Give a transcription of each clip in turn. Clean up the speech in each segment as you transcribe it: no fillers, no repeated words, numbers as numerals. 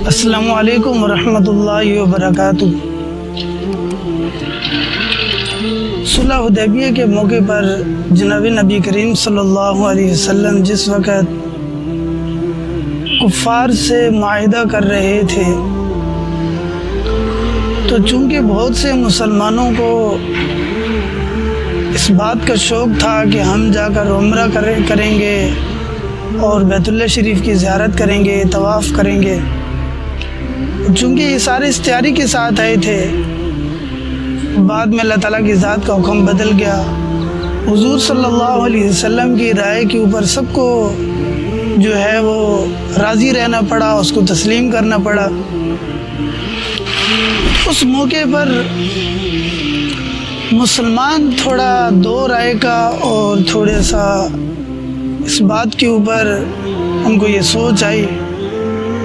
السلام علیکم ورحمۃ اللہ وبرکاتہ۔ صلح حدیبیہ کے موقع پر جناب نبی کریم صلی اللہ علیہ وسلم جس وقت کفار سے معاہدہ کر رہے تھے تو چونکہ بہت سے مسلمانوں کو اس بات کا شوق تھا کہ ہم جا کر عمرہ کریں گے اور بیت اللہ شریف کی زیارت کریں گے، طواف کریں گے، چونکہ یہ سارے استعاری کے ساتھ آئے تھے، بعد میں اللہ تعالیٰ کی ذات کا حکم بدل گیا۔ حضور صلی اللہ علیہ وسلم کی رائے کے اوپر سب کو جو ہے وہ راضی رہنا پڑا، اس کو تسلیم کرنا پڑا۔ اس موقع پر مسلمان تھوڑا دو رائے کا اور تھوڑا سا اس بات کے اوپر ان کو یہ سوچ آئی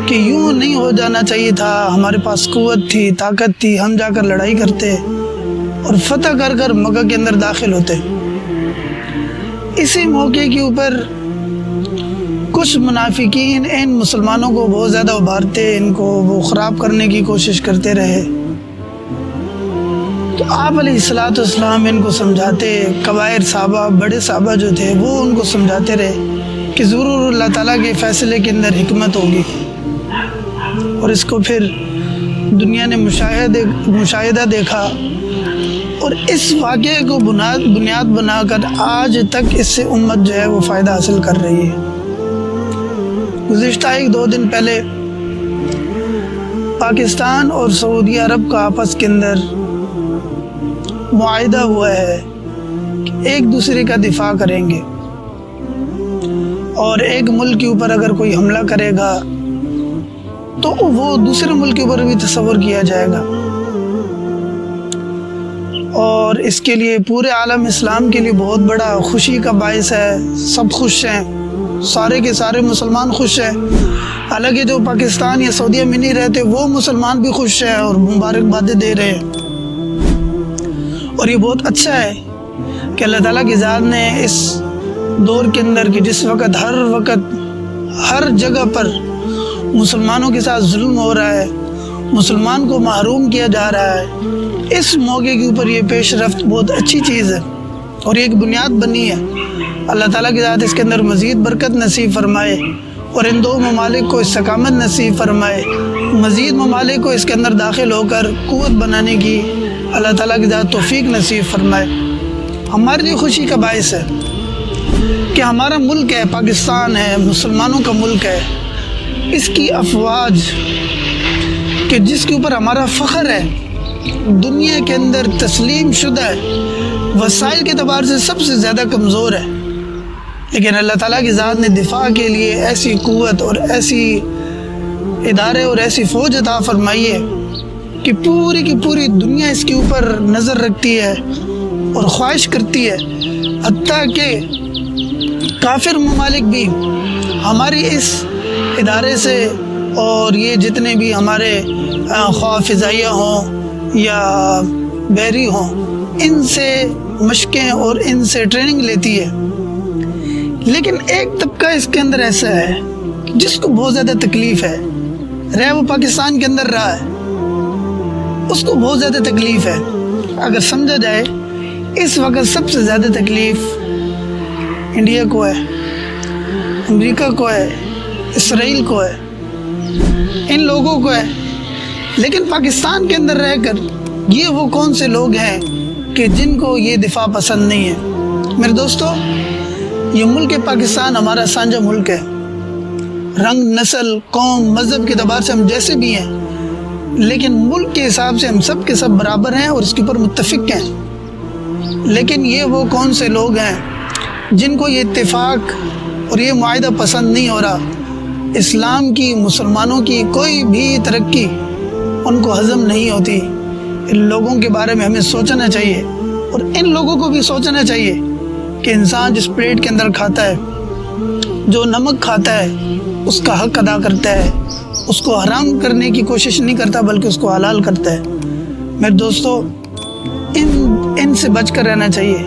کہ یوں نہیں ہو جانا چاہیے تھا، ہمارے پاس قوت تھی، طاقت تھی، ہم جا کر لڑائی کرتے اور فتح کر کر مکہ کے اندر داخل ہوتے۔ اسی موقع کے اوپر کچھ منافقین ان مسلمانوں کو بہت زیادہ ابھارتے، ان کو وہ خراب کرنے کی کوشش کرتے رہے۔ تو آپ علیہ الصلوۃ والسلام ان کو سمجھاتے، کبائر صحابہ، بڑے صحابہ جو تھے وہ ان کو سمجھاتے رہے کہ ضرور اللہ تعالیٰ کے فیصلے کے اندر حکمت ہوگی، اور اس کو پھر دنیا نے مشاہدہ دیکھا، اور اس واقعے کو بنیاد بنا کر آج تک اس سے امت جو ہے وہ فائدہ حاصل کر رہی ہے۔ گزشتہ 1-2 دن پہلے پاکستان اور سعودی عرب کا آپس کے اندر معاہدہ ہوا ہے کہ ایک دوسرے کا دفاع کریں گے، اور ایک ملک کے اوپر اگر کوئی حملہ کرے گا تو وہ دوسرے ملک کے اوپر بھی تصور کیا جائے گا، اور اس کے لیے پورے عالم اسلام کے لیے بہت بڑا خوشی کا باعث ہے۔ سب خوش ہیں، سارے کے سارے مسلمان خوش ہیں، حالانکہ جو پاکستان یا سعودیہ میں نہیں رہتے وہ مسلمان بھی خوش ہیں اور مبارکبادیں دے رہے ہیں۔ اور یہ بہت اچھا ہے کہ اللہ تعالیٰ کی ذات نے اس دور کے اندر کہ جس وقت ہر جگہ پر مسلمانوں کے ساتھ ظلم ہو رہا ہے، مسلمان کو محروم کیا جا رہا ہے، اس موقع کے اوپر یہ پیش رفت بہت اچھی چیز ہے اور یہ ایک بنیاد بنی ہے۔ اللہ تعالیٰ کی ذات اس کے اندر مزید برکت نصیب فرمائے اور ان دو ممالک کو استقامت نصیب فرمائے، مزید ممالک کو اس کے اندر داخل ہو کر قوت بنانے کی اللہ تعالیٰ کی ذات توفیق نصیب فرمائے۔ ہمارے لیے خوشی کا باعث ہے کہ ہمارا ملک ہے، پاکستان ہے، مسلمانوں کا ملک ہے، اس کی افواج کہ جس کے اوپر ہمارا فخر ہے، دنیا کے اندر تسلیم شدہ ہے، وسائل کے اعتبار سے سب سے زیادہ کمزور ہے، لیکن اللہ تعالیٰ کی ذات نے دفاع کے لیے ایسی قوت اور ایسی ادارے اور ایسی فوج عطا فرمائی ہے کہ پوری کی پوری دنیا اس کے اوپر نظر رکھتی ہے اور خواہش کرتی ہے، حتیٰ کہ کافر ممالک بھی ہماری اس ادارے سے اور یہ جتنے بھی ہمارے خواہ فضائیہ ہوں یا بحری ہوں ان سے مشقیں اور ان سے ٹریننگ لیتی ہے، لیکن ایک طبقہ اس کے اندر ایسا ہے جس کو بہت زیادہ تکلیف ہے، رہے وہ پاکستان کے اندر رہا ہے، اس کو بہت زیادہ تکلیف ہے۔ اگر سمجھا جائے اس وقت سب سے زیادہ تکلیف انڈیا کو ہے، امریکہ کو ہے، اسرائیل کو ہے، ان لوگوں کو ہے، لیکن پاکستان کے اندر رہ کر یہ وہ کون سے لوگ ہیں کہ جن کو یہ دفاع پسند نہیں ہے؟ میرے دوستو، یہ ملک پاکستان ہمارا سانجا ملک ہے، رنگ، نسل، قوم، مذہب کے اعتبار سے ہم جیسے بھی ہیں، لیکن ملک کے حساب سے ہم سب کے سب برابر ہیں اور اس کے اوپر متفق ہیں۔ لیکن یہ وہ کون سے لوگ ہیں جن کو یہ اتفاق اور یہ معاہدہ پسند نہیں ہو رہا؟ اسلام کی، مسلمانوں کی کوئی بھی ترقی ان کو ہضم نہیں ہوتی۔ ان لوگوں کے بارے میں ہمیں سوچنا چاہیے، اور ان لوگوں کو بھی سوچنا چاہیے کہ انسان جس پلیٹ کے اندر کھاتا ہے، جو نمک کھاتا ہے، اس کا حق ادا کرتا ہے، اس کو حرام کرنے کی کوشش نہیں کرتا بلکہ اس کو حلال کرتا ہے۔ میرے دوستو، ان سے بچ کر رہنا چاہیے۔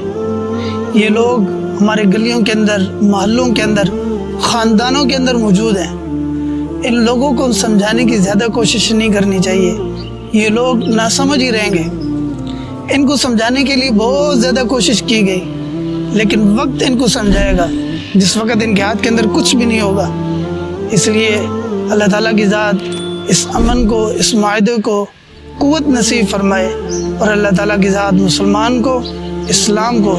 یہ لوگ ہمارے گلیوں کے اندر، محلوں کے اندر، خاندانوں کے اندر موجود ہیں۔ ان لوگوں کو سمجھانے کی زیادہ کوشش نہیں کرنی چاہیے، یہ لوگ ناسمجھ ہی رہیں گے۔ ان کو سمجھانے کے لیے بہت زیادہ کوشش کی گئی، لیکن وقت ان کو سمجھائے گا جس وقت ان کے ہاتھ کے اندر کچھ بھی نہیں ہوگا۔ اس لیے اللہ تعالیٰ کی ذات اس امن کو، اس معاہدے کو قوت نصیب فرمائے، اور اللہ تعالیٰ کی ذات مسلمان کو، اسلام کو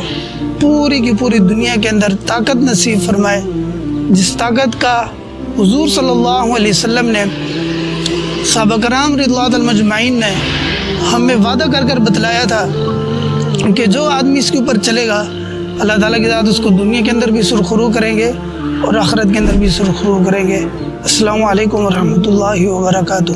پوری کی پوری دنیا کے اندر طاقت نصیب فرمائے، جس طاقت کا حضور صلی اللہ علیہ وسلم نے، صحابہ کرام رضی اللہ عنہم اجمعین نے ہمیں وعدہ کر کر بتلایا تھا کہ جو آدمی اس کے اوپر چلے گا اللہ تعالیٰ کی ذات اس کو دنیا کے اندر بھی سرخرو کریں گے اور آخرت کے اندر بھی سرخرو کریں گے۔ السلام علیکم ورحمۃ اللہ وبرکاتہ۔